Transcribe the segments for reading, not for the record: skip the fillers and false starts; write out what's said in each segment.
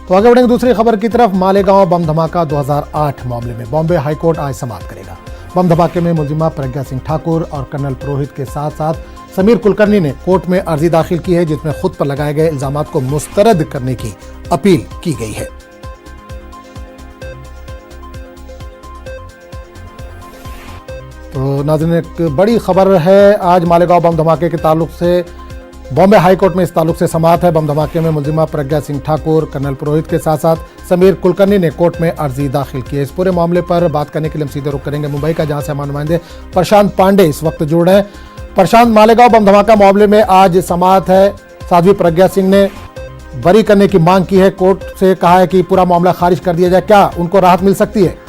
तो आगे बढ़ेंगे दूसरी खबर की तरफ। मालेगांव बम धमाका 2008 मामले में बॉम्बे हाईकोर्ट आज समाप्त करेगा। बम धमाके में मुलजिमा प्रज्ञा सिंह ठाकुर और कर्नल पुरोहित के साथ साथ समीर कुलकर्णी ने कोर्ट में अर्जी दाखिल की है, जिसमें खुद पर लगाए गए इल्जामात को मुस्तरद करने की अपील की गई है। तो नाज़रीन, एक बड़ी खबर है आज मालेगांव बम धमाके के ताल्लुक से। बॉम्बे हाईकोर्ट में इस ताल्लुक से समाअत है। बम धमाके में मुलजिमा प्रज्ञा सिंह ठाकुर, कर्नल पुरोहित के साथ साथ समीर कुलकर्णी ने कोर्ट में अर्जी दाखिल की है। इस पूरे मामले पर बात करने के लिए हम सीधे रुख करेंगे मुंबई का, जहां से हमारे नुमाइंदे प्रशांत पांडे इस वक्त जुड़ रहे हैं। प्रशांत, मालेगांव बम धमाका मामले में आज समाअत है। साध्वी प्रज्ञा सिंह ने बरी करने की मांग की है, कोर्ट से कहा है कि पूरा मामला खारिज कर दिया जाए। क्या उनको राहत मिल सकती है?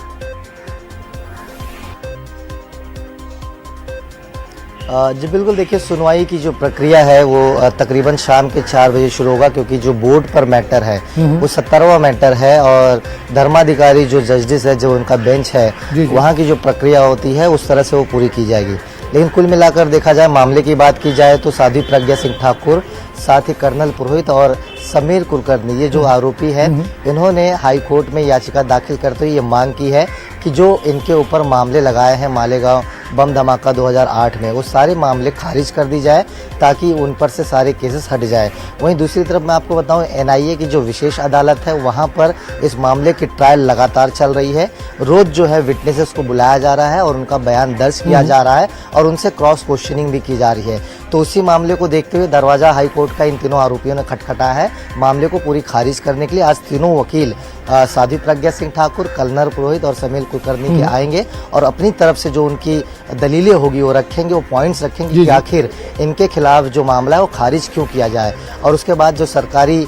जी बिल्कुल, देखिए सुनवाई की जो प्रक्रिया है वो तकरीबन शाम के 4 बजे शुरू होगा, क्योंकि जो बोर्ड पर मैटर है वो 17वां मैटर है और धर्माधिकारी जो जस्टिस है, जो उनका बेंच है, वहाँ की जो प्रक्रिया होती है उस तरह से वो पूरी की जाएगी। लेकिन कुल मिलाकर देखा जाए, मामले की बात की जाए तो साध्वी प्रज्ञा सिंह ठाकुर, साथ ही कर्नल पुरोहित और समीर कुलकर्णी, ये जो आरोपी हैं, इन्होंने हाई कोर्ट में याचिका दाखिल करते हुए ये मांग की है कि जो इनके ऊपर मामले लगाए हैं मालेगांव बम धमाका 2008 में, वो सारे मामले खारिज कर दी जाए ताकि उन पर से सारे केसेस हट जाए। वहीं दूसरी तरफ मैं आपको बताऊं, एनआईए की जो विशेष अदालत है वहां पर इस मामले की ट्रायल लगातार चल रही है। रोज जो है विटनेसेस को बुलाया जा रहा है और उनका बयान दर्ज किया जा रहा है और उनसे क्रॉस क्वेश्चनिंग भी की जा रही है। तो उसी मामले को देखते हुए दरवाजा हाई कोर्ट का इन तीनों आरोपियों ने खटखटाया है मामले को पूरी खारिज करने के लिए। आज तीनों वकील साध्वी प्रज्ञा सिंह ठाकुर, कर्नल पुरोहित और समीर कुलकर्णी के आएंगे और अपनी तरफ से जो उनकी दलीलें होगी वो रखेंगे, वो पॉइंट्स रखेंगे कि आखिर इनके खिलाफ जो मामला है वो खारिज क्यों किया जाए। और उसके बाद जो सरकारी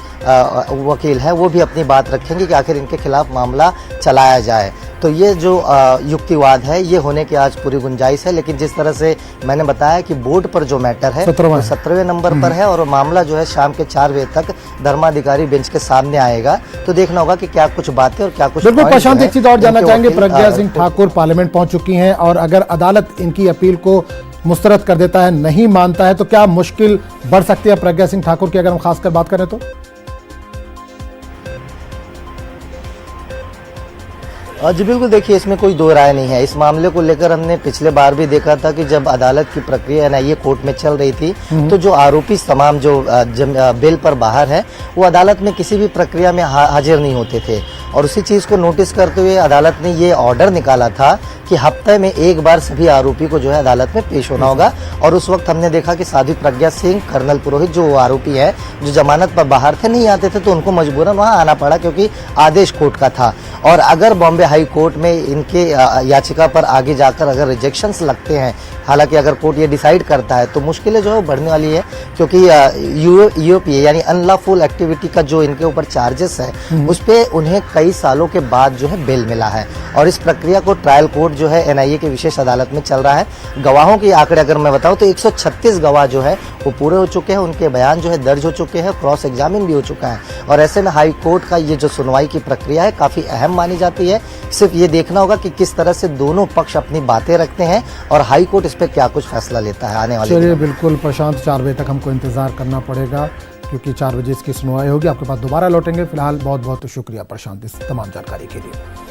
वकील है वो भी अपनी बात रखेंगे कि आखिर इनके खिलाफ मामला चलाया जाए। तो ये जो युक्तिवाद है ये होने की आज पूरी गुंजाइश है। लेकिन जिस तरह से मैंने बताया कि बोर्ड पर जो मैटर है 17वें नंबर पर है और मामला जो है शाम के 4 बजे तक धर्माधिकारी बेंच के सामने आएगा। तो देखना होगा कि क्या कुछ बातें और क्या कुछ। बिल्कुल प्रशांत, एक चीज और जानना चाहेंगे, प्रज्ञा सिंह ठाकुर पार्लियामेंट पहुंच चुकी हैं और अगर अदालत इनकी अपील को मुस्तरद कर देता है, नहीं मानता है, तो क्या मुश्किल बढ़ सकती है प्रज्ञा सिंह ठाकुर की, अगर हम खासकर बात करें तो? जी बिल्कुल, देखिए इसमें कोई दो राय नहीं है। इस मामले को लेकर हमने पिछले बार भी देखा था कि जब अदालत की प्रक्रिया एनआईए कोर्ट में चल रही थी तो जो आरोपी तमाम जो बेल पर बाहर है वो अदालत में किसी भी प्रक्रिया में हाजिर नहीं होते थे। और उसी चीज़ को नोटिस करते हुए अदालत ने ये ऑर्डर निकाला था कि हफ्ते में एक बार सभी आरोपी को जो है अदालत में पेश होना होगा। और उस वक्त हमने देखा कि साध्वी प्रज्ञा सिंह, कर्नल पुरोहित जो आरोपी है जो जमानत पर बाहर थे, नहीं आते थे, तो उनको मजबूरन वहाँ आना पड़ा क्योंकि आदेश कोर्ट का था। और अगर बॉम्बे हाई कोर्ट में इनके याचिका पर आगे जाकर अगर रिजेक्शंस लगते हैं, हालांकि अगर कोर्ट ये डिसाइड करता है तो मुश्किलें जो है बढ़ने वाली है, क्योंकि यूएपीए यानी अनलॉफुल एक्टिविटी का जो इनके ऊपर चार्जेस है उस पर उन्हें कई सालों के बाद जो है बेल मिला है। और इस प्रक्रिया को ट्रायल कोर्ट जो है एनआईए के विशेष अदालत में चल रहा है। गवाहों के आंकड़े अगर मैं बताऊं तो 136 गवाह जो है वो पूरे हो चुके हैं, उनके बयान जो है दर्ज हो चुके हैं, क्रॉस एग्जामिन भी हो चुका है। और ऐसे में हाई कोर्ट का ये जो सुनवाई की प्रक्रिया है काफ़ी अहम मानी जाती है। सिर्फ ये देखना होगा कि किस तरह से दोनों पक्ष अपनी बातें रखते हैं और हाई कोर्ट इस पर क्या कुछ फैसला लेता है आने वाले। चलिए बिल्कुल प्रशांत, 4 बजे तक हमको इंतजार करना पड़ेगा क्योंकि 4 बजे इसकी सुनवाई होगी। आपके पास दोबारा लौटेंगे। फिलहाल बहुत बहुत शुक्रिया प्रशांत इस तमाम जानकारी के लिए।